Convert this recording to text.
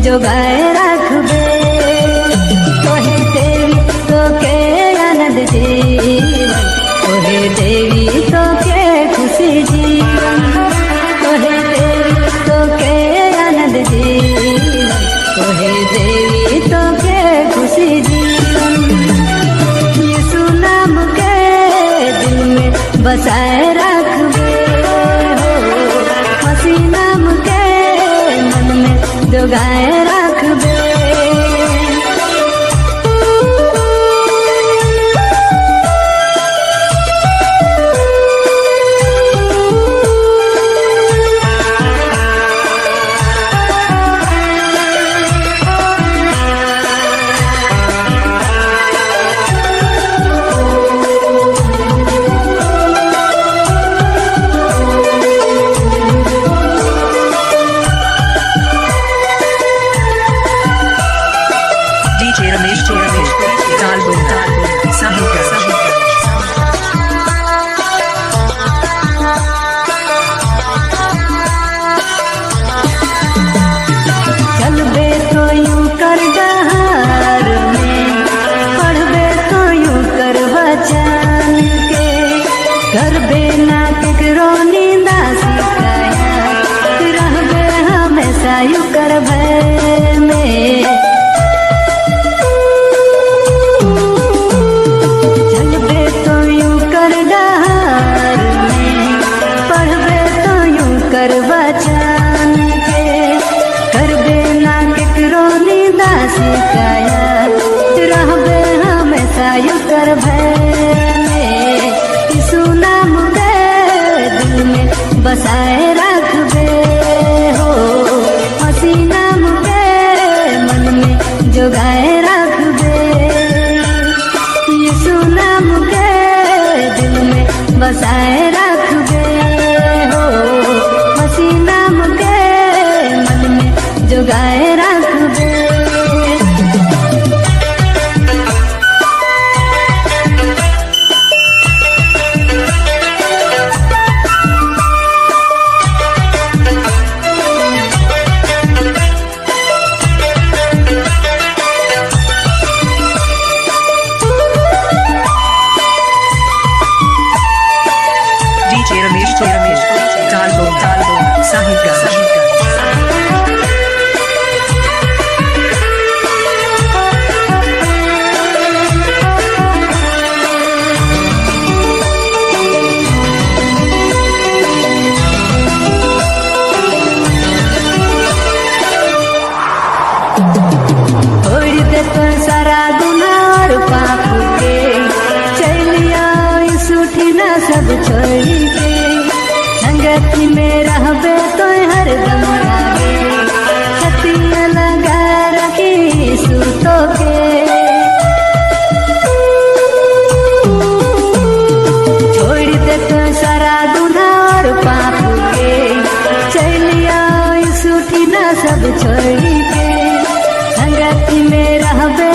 जोगाए रखबे। तोहे देवी तो के आनंद जीवन, तोहे देवी तो के खुशी जीवन, तोहे देवी तो के आनंद जीवन, तोहे देवी तो के खुशी जीवन। यीशु नाम के दिल में बसाए रखबे हो, मसीह नाम के मन में जोगाए रखबे। चलबे तो यूं कर डहार में, पढ़बे तो यूं कर वचन के, करबे ना केकरो निंदा शिकायत, रहबे हमेशा यूं कर भय में। चलबे तो यूं कर डहार में, पढ़बे तो यूं कर वचन के, करबे ना केकरो निंदा शिकायत, रहबे हमेशा यूं कर भय में। यीशु नाम के दिल में बसाए रखबे हो, मसीह नाम के मन में जोगाए रखबे। यीशु नाम के दिल में बसाए रखबे हो, मसीह नाम के मन में जोगाए रखबे। छोड़ दे तो सारा गुनाह और पाप के, चलिया सुठी ना सब छोड़ी के, संगति में रहबे तो हरदम आगे, छतिया लगा रखी सूतो के। छोड़ दे तो सारा गुनाह और पाप के, चलिया सुठी ना सब छोड़ी के, संगति में रहबे